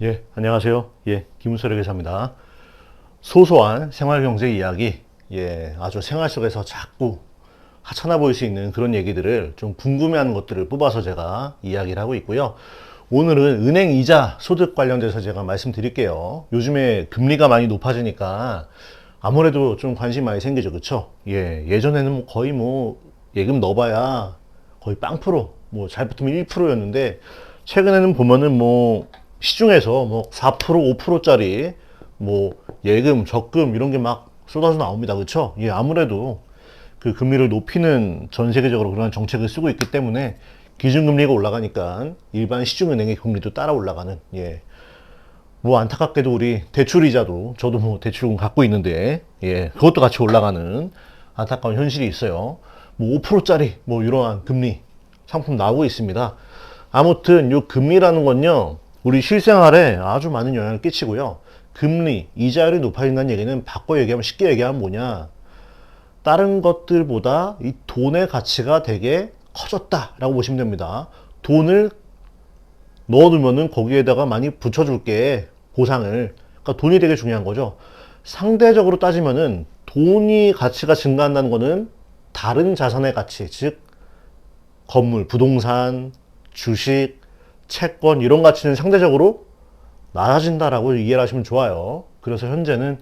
예, 안녕하세요. 예, 김은철의 회사입니다. 소소한 생활경제 이야기, 예, 아주 생활 속에서 자꾸 하찮아 보일 수 있는 그런 얘기들을 좀 궁금해하는 것들을 뽑아서 제가 이야기를 하고 있고요. 오늘은 은행 이자 소득 관련돼서 제가 말씀드릴게요. 요즘에 금리가 많이 높아지니까 아무래도 좀 관심 많이 생기죠, 그쵸? 예, 예전에는 뭐 거의 뭐 예금 넣어봐야 거의 빵프로, 뭐 잘 붙으면 1%였는데 최근에는 보면은 뭐 시중에서 뭐 4%, 5%짜리 뭐 예금, 적금 이런 게 막 쏟아져 나옵니다, 그쵸? 예, 아무래도 그 금리를 높이는 전 세계적으로 그런 정책을 쓰고 있기 때문에 기준금리가 올라가니까 일반 시중은행의 금리도 따라 올라가는, 예, 뭐 안타깝게도 우리 대출이자도 저도 뭐 대출금 갖고 있는데, 예, 그것도 같이 올라가는 안타까운 현실이 있어요. 뭐 5%짜리 뭐 이러한 금리 상품 나오고 있습니다. 아무튼 요 금리라는 건요, 우리 실생활에 아주 많은 영향을 끼치고요. 금리, 이자율이 높아진다는 얘기는 바꿔 얘기하면, 쉽게 얘기하면 뭐냐, 다른 것들보다 이 돈의 가치가 되게 커졌다라고 보시면 됩니다. 돈을 넣어두면은 거기에다가 많이 붙여줄게, 보상을. 그러니까 돈이 되게 중요한 거죠. 상대적으로 따지면은 돈이 가치가 증가한다는 거는 다른 자산의 가치, 즉 건물, 부동산, 주식, 채권 이런 가치는 상대적으로 낮아진다라고 이해를 하시면 좋아요. 그래서 현재는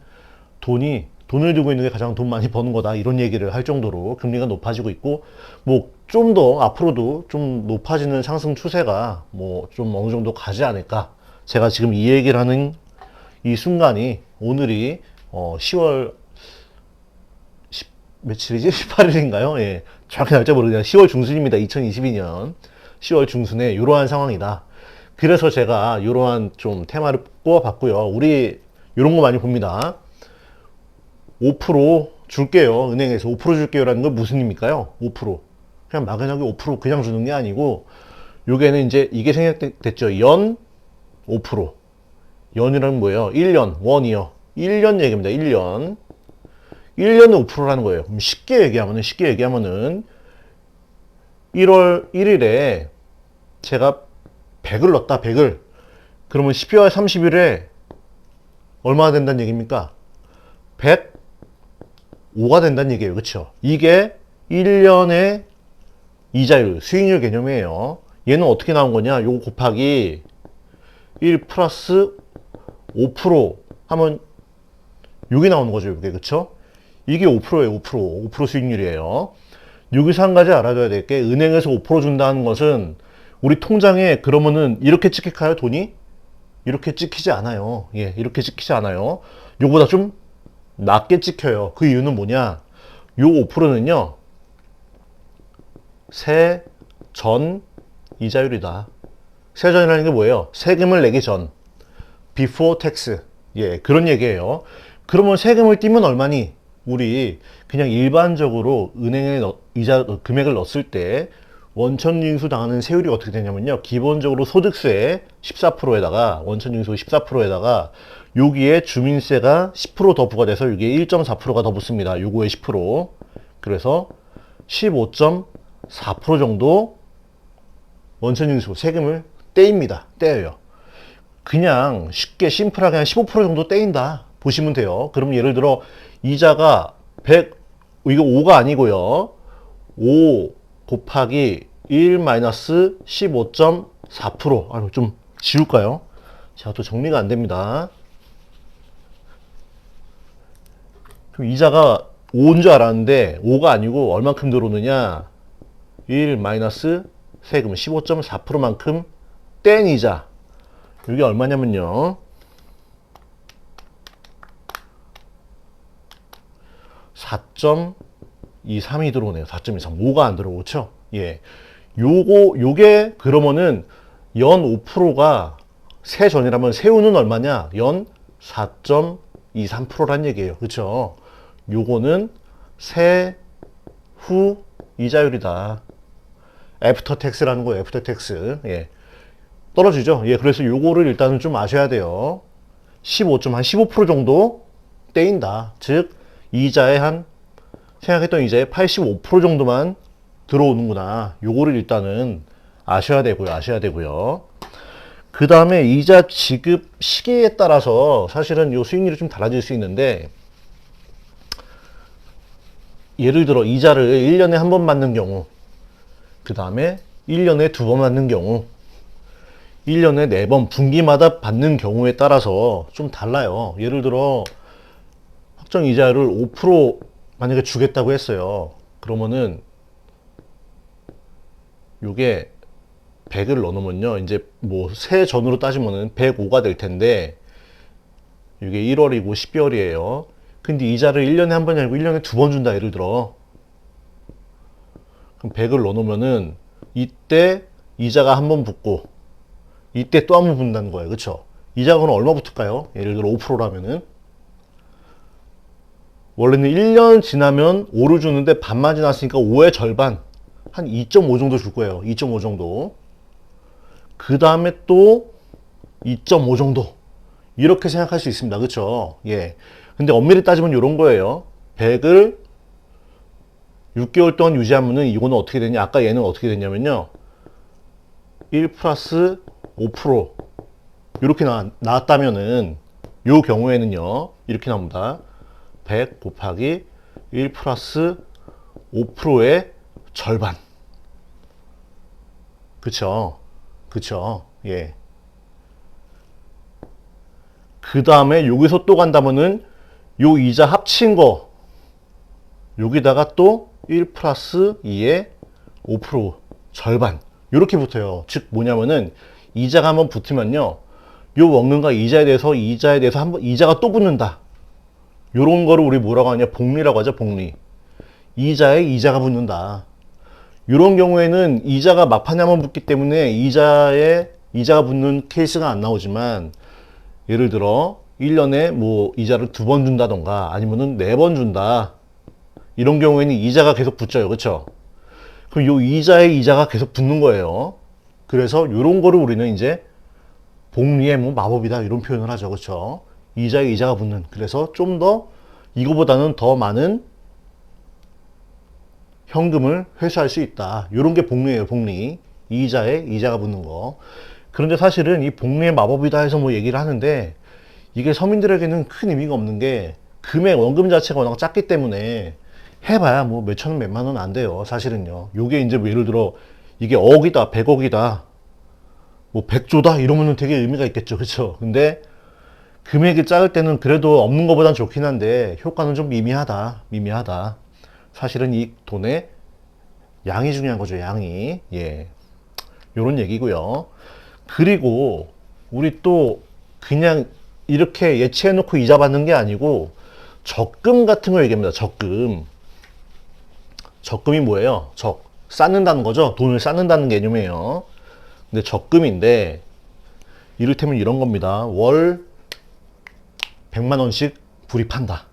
돈을 들고 있는 게 가장 돈 많이 버는 거다, 이런 얘기를 할 정도로 금리가 높아지고 있고, 뭐 좀 더 앞으로도 좀 높아지는 상승 추세가 뭐 좀 어느 정도 가지 않을까. 제가 지금 이 얘기를 하는 이 순간이 오늘이 10월 며칠이지? 18일인가요? 예. 정확히 날짜 모르겠는데 10월 중순입니다. 2022년 10월 중순에 이러한 상황이다. 그래서 제가 이러한 좀 테마를 꼽아봤고요. 우리 이런 거 많이 봅니다. 5% 줄게요. 은행에서 5% 줄게요라는 건 무슨 의미일까요? 5%. 그냥 막연하게 5% 그냥 주는 게 아니고, 요게는 이제 이게 생략됐죠. 연 5%. 연이라는 뭐예요? 1년, 원이요. 1년 얘기입니다. 1년. 1년에 5%라는 거예요. 그럼 쉽게 얘기하면은 1월 1일에 제가 100을 넣었다, 100을. 그러면 12월 30일에 얼마나 된다는 얘기입니까? 105가 된다는 얘기예요. 그쵸? 이게 1년의 이자율, 수익률 개념이에요. 얘는 어떻게 나온 거냐? 요거 곱하기 1 플러스 5% 하면 요게 나오는 거죠. 요게. 그쵸? 이게 5%예요. 5% 수익률이에요. 여기서 한 가지 알아둬야 될 게, 은행에서 5% 준다는 것은 우리 통장에 그러면은 이렇게 찍힐까요? 돈이? 이렇게 찍히지 않아요. 예, 이렇게 찍히지 않아요. 요거보다 좀 낮게 찍혀요. 그 이유는 뭐냐? 요 5%는요, 세전 이자율이다. 세전이라는 게 뭐예요? 세금을 내기 전. before tax. 예, 그런 얘기예요. 그러면 세금을 떼면 얼마니? 우리 그냥 일반적으로 은행에 이자 금액을 넣었을 때 원천징수 당하는 세율이 어떻게 되냐면요, 기본적으로 소득세 14%에다가 원천징수 14%에다가 여기에 주민세가 10%더 부과돼서 이게 1.4%가 더 붙습니다. 요거에 10%. 그래서 15.4% 정도 원천징수 세금을 떼입니다. 떼요. 그냥 쉽게 심플하게 한 15% 정도 떼인다 보시면 돼요. 그럼 예를 들어 이자가 100, 이거 5가 아니고요, 5 곱하기 1 마이너스 15.4%. 아유, 좀 지울까요? 제가 또 정리가 안 됩니다. 그럼 이자가 5인 줄 알았는데 5가 아니고 얼만큼 들어오느냐? 1 마이너스 세금 15.4%만큼 뗀 이자. 이게 얼마냐면요, 4.23이 들어오네요. 4.23. 5가 안 들어오죠? 예. 요게 그러면은 연 5%가 세전이라면 세후는 얼마냐? 연 4.23%란 얘기예요. 그쵸? 요거는 세후 이자율이다. 애프터 텍스라는 거예요. 애프터 텍스. 예. 떨어지죠? 예. 그래서 요거를 일단은 좀 아셔야 돼요. 15% 정도 떼인다. 즉, 이자의 생각했던 이자의 85% 정도만 들어오는구나. 요거를 일단은 아셔야 되고요. 그 다음에 이자 지급 시기에 따라서 사실은 요 수익률이 좀 달라질 수 있는데, 예를 들어 이자를 1년에 한 번 받는 경우, 그 다음에 1년에 두 번 받는 경우, 1년에 4번 분기마다 받는 경우에 따라서 좀 달라요. 예를 들어 확정 이자를 5% 만약에 주겠다고 했어요. 그러면은 요게 100을 넣어놓으면요, 이제 뭐 세 전으로 따지면은 105가 될 텐데, 이게 1월이고 12월이에요. 근데 이자를 1년에 한 번이 아니고 1년에 두 번 준다, 예를 들어. 그럼 100을 넣어놓으면은 이때 이자가 한 번 붙고 이때 또 한 번 붙는다는 거예요. 그쵸? 이자가 그럼 얼마 붙을까요? 예를 들어 5%라면은 원래는 1년 지나면 5를 주는데 반만 지났으니까 5의 절반, 한 2.5 정도 줄 거예요. 2.5 정도. 그 다음에 또 2.5 정도, 이렇게 생각할 수 있습니다. 그쵸? 예. 근데 엄밀히 따지면 이런 거예요. 100을 6개월 동안 유지하면은 이거는 어떻게 되냐? 아까 얘는 어떻게 됐냐면요, 1 플러스 5% 이렇게 나왔다면은 요 경우에는요, 이렇게 나옵니다. 100 곱하기 1 플러스 5%의 절반. 그쵸? 그쵸? 예. 그 다음에 여기서 또 간다면은 요 이자 합친 거 여기다가 또 1 플러스 2의 5% 절반, 요렇게 붙어요. 즉 뭐냐면은 이자가 한번 붙으면요, 요 원금과 이자에 대해서 한번 이자가 또 붙는다. 요런 거를 우리 뭐라고 하냐? 복리라고 하죠. 복리. 이자에 이자가 붙는다. 요런 경우에는 이자가 막판에 한번 붙기 때문에 이자에 이자가 붙는 케이스가 안 나오지만, 예를 들어 1년에 뭐 이자를 2번 준다던가 아니면은 4번 준다, 이런 경우에는 이자가 계속 붙죠. 그쵸? 그럼 요 이자에 이자가 계속 붙는 거예요. 그래서 요런 거를 우리는 이제 복리의 뭐 마법이다, 이런 표현을 하죠. 그쵸? 이자에 이자가 붙는. 그래서 좀 더 이거보다는 더 많은 현금을 회수할 수 있다. 요런 게 복리예요. 복리. 이자에 이자가 붙는 거. 그런데 사실은 이 복리의 마법이다 해서 뭐 얘기를 하는데, 이게 서민들에게는 큰 의미가 없는 게, 금액 원금 자체가 워낙 작기 때문에 해봐야 뭐 몇천 원 몇만 원 안 돼요. 사실은요. 요게 이제 뭐 예를 들어 이게 억이다, 100억이다, 뭐 100조다 이러면은 되게 의미가 있겠죠. 그쵸? 근데 금액이 작을 때는 그래도 없는 것보단 좋긴 한데 효과는 좀 미미하다. 사실은 이 돈의 양이 중요한 거죠. 양이. 예. 요런 얘기고요. 그리고 우리 또 그냥 이렇게 예치해 놓고 이자 받는 게 아니고 적금 같은 거 얘기합니다. 적금. 적금이 뭐예요? 쌓는다는 거죠. 돈을 쌓는다는 개념이에요. 근데 적금인데 이를테면 이런 겁니다. 월 100만 원씩 불입한다.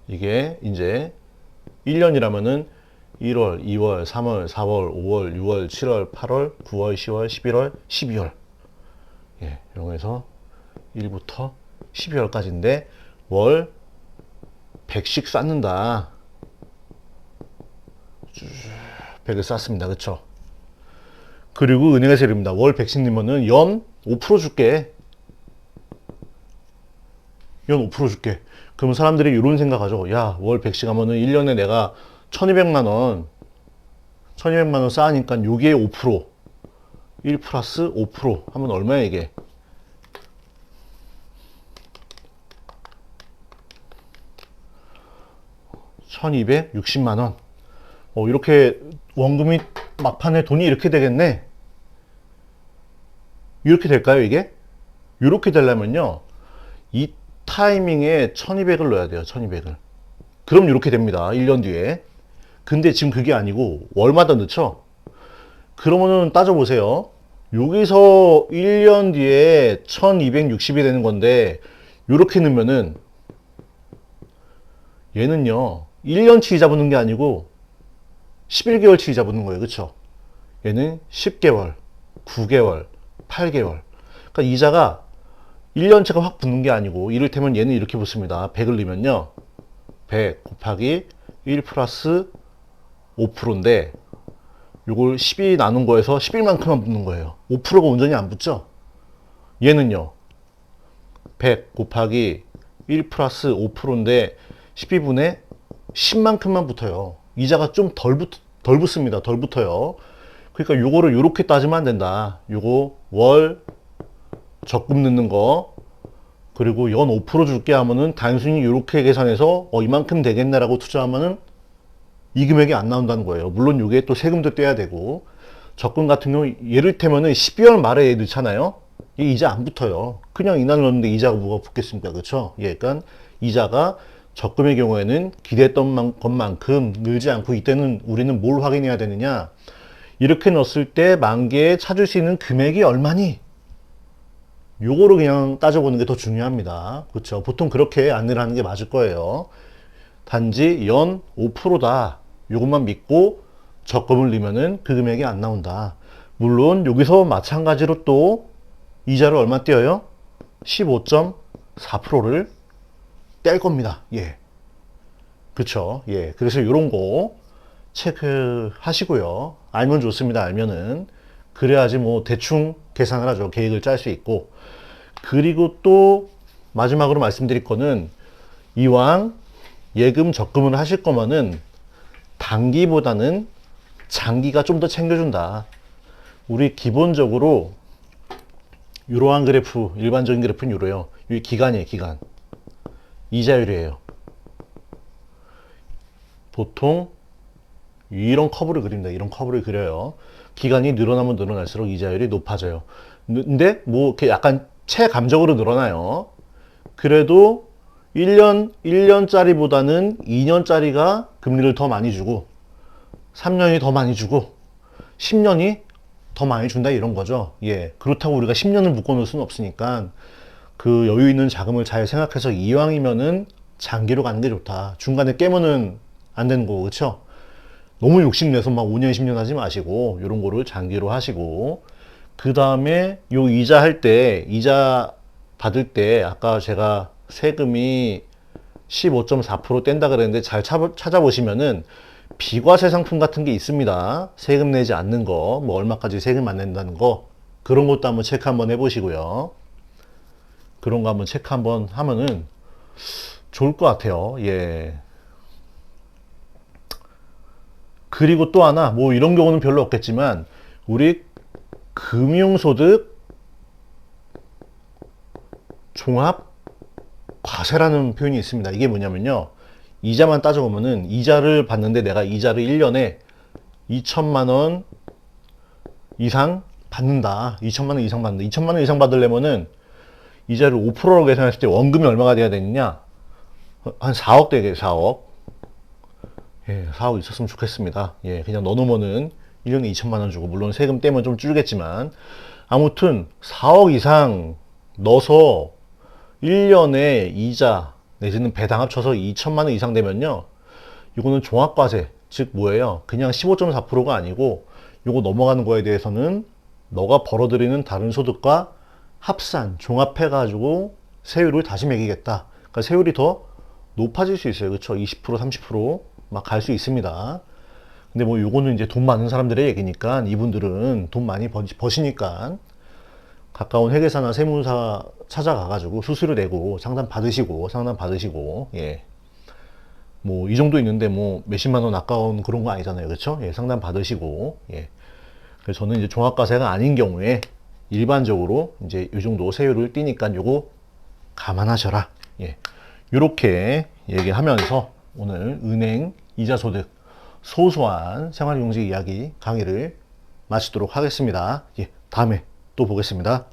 이게 이제 1년이라면은 1월, 2월, 3월, 4월, 5월, 6월, 7월, 8월, 9월, 10월, 11월, 12월. 예, 이런 해서 1부터 12월까지인데 월 100씩 쌓는다. 100을 쌓습니다. 그쵸? 그리고 은행에서 이릅니다. 월 100씩 넣으면은 연 5% 줄게. 연 5% 줄게. 그러면 사람들이 이런 생각하죠. 야, 월 100씩 하면은 1년에 내가 1200만 원 쌓으니까 요게 5%. 1 플러스 5% 하면 얼마야 이게? 1260만 원. 이렇게 원금이 막판에 돈이 이렇게 되겠네. 이렇게 될까요, 이게? 이렇게 되려면요, 이 타이밍에 1200을 넣어야 돼요. 1200을. 그럼 이렇게 됩니다. 1년 뒤에. 근데 지금 그게 아니고 월마다 넣죠. 그러면은 따져보세요. 여기서 1년 뒤에 1260이 되는 건데, 이렇게 넣으면은 얘는요 1년치 이자 붙는 게 아니고 11개월치 이자 붙는 거예요. 그쵸? 얘는 10개월, 9개월, 8개월. 그러니까 이자가 1년치가 확 붙는 게 아니고, 이를테면 얘는 이렇게 붙습니다. 100을 넣으면요 100 곱하기 1 플러스 5%인데 요걸 12 나눈 거에서 11만큼만 붙는 거예요. 5%가 온전히 안 붙죠? 얘는요. 100 곱하기 1 플러스 5%인데 12분의 10만큼만 붙어요. 이자가 좀 덜 붙습니다. 덜 붙어요. 그러니까 요거를 요렇게 따지면 안 된다. 요거 월 적금 넣는 거 그리고 연 5% 줄게 하면은 단순히 요렇게 계산해서 이만큼 되겠네라고 투자하면은 이 금액이 안 나온다는 거예요. 물론 요게 또 세금도 떼야 되고 적금 같은 경우 예를 들면은 12월 말에 넣잖아요. 이 이자 안 붙어요. 그냥 이날 넣었는데 이자가 뭐가 붙겠습니까? 그렇죠? 예, 그러니까 이자가 적금의 경우에는 기대했던 것만큼 늘지 않고 이때는 우리는 뭘 확인해야 되느냐? 이렇게 넣었을 때 만기에 찾을 수 있는 금액이 얼마니? 요거를 그냥 따져보는 게 더 중요합니다. 그렇죠? 보통 그렇게 안내를 하는 게 맞을 거예요. 단지 연 5%다. 요것만 믿고 적금을 넣으면은 그 금액이 안 나온다. 물론 여기서 마찬가지로 또 이자를 얼마 떼어요? 15.4%를 뗄 겁니다. 예. 그쵸? 예. 그래서 요런 거 체크하시고요. 알면 좋습니다. 알면은. 그래야지 뭐 대충 계산을 하죠. 계획을 짤 수 있고. 그리고 또 마지막으로 말씀드릴 거는 이왕 예금 적금을 하실 거면은 단기보다는 장기가 좀 더 챙겨준다. 우리 기본적으로 이러한 그래프, 일반적인 그래프는 이래요. 이 기간이에요, 기간. 이자율이에요. 보통 이런 커브를 그립니다. 이런 커브를 그려요. 기간이 늘어나면 늘어날수록 이자율이 높아져요. 근데 뭐 이렇게 약간 체감적으로 늘어나요. 그래도 1년짜리보다는 2년짜리가 금리를 더 많이 주고 3년이 더 많이 주고 10년이 더 많이 준다 이런 거죠. 예. 그렇다고 우리가 10년을 묶어 놓을 수는 없으니까 그 여유 있는 자금을 잘 생각해서 이왕이면은 장기로 가는 게 좋다. 중간에 깨면은 안 되는 거고, 그렇죠? 너무 욕심내서 막 5년, 10년 하지 마시고 이런 거를 장기로 하시고 그 다음에 요 이자 할 때, 이자 받을 때 아까 제가 세금이 15.4% 뗀다 그랬는데 잘 찾아보시면은 비과세 상품 같은 게 있습니다. 세금 내지 않는 거, 뭐 얼마까지 세금 안 낸다는 거 그런 것도 한번 체크 한번 해보시고요. 그런 거 한번 체크 한번 하면은 좋을 것 같아요. 예. 그리고 또 하나, 뭐 이런 경우는 별로 없겠지만 우리 금융소득 종합 과세라는 표현이 있습니다. 이게 뭐냐면요. 이자만 따져보면은 이자를 받는데 내가 이자를 1년에 2천만 원 이상 받는다. 2천만 원 이상 받는다. 2천만 원 이상 받으려면은 이자를 5%로 계산했을 때 원금이 얼마가 돼야 되느냐? 한 4억 되게 4억. 예, 4억 있었으면 좋겠습니다. 예, 그냥 넣어놓으면은 1년에 2천만 원 주고 물론 세금 떼면 좀 줄겠지만 아무튼 4억 이상 넣어서 1년에 이자 내지는 배당 합쳐서 2천만 원 이상 되면요. 이거는 종합과세, 즉 뭐예요? 그냥 15.4%가 아니고 이거 넘어가는 거에 대해서는 너가 벌어들이는 다른 소득과 합산, 종합해가지고 세율을 다시 매기겠다. 그러니까 세율이 더 높아질 수 있어요. 그렇죠? 20%, 30%막 갈 수 있습니다. 근데 뭐 요거는 이제 돈 많은 사람들의 얘기니까 이분들은 돈 많이 버시니까 가까운 회계사나 세무사 찾아가가지고 수수료 내고 상담 받으시고 예. 뭐 이 정도 있는데 뭐 몇십만 원 아까운 그런 거 아니잖아요. 그렇죠? 예, 상담 받으시고 예. 그래서 저는 이제 종합과세가 아닌 경우에 일반적으로 이제 이 정도 세율을 띄니까 요거 감안하셔라. 예. 요렇게 얘기하면서 오늘 은행 이자 소득 소소한 생활경제 이야기 강의를 마치도록 하겠습니다. 예, 다음에 또 보겠습니다.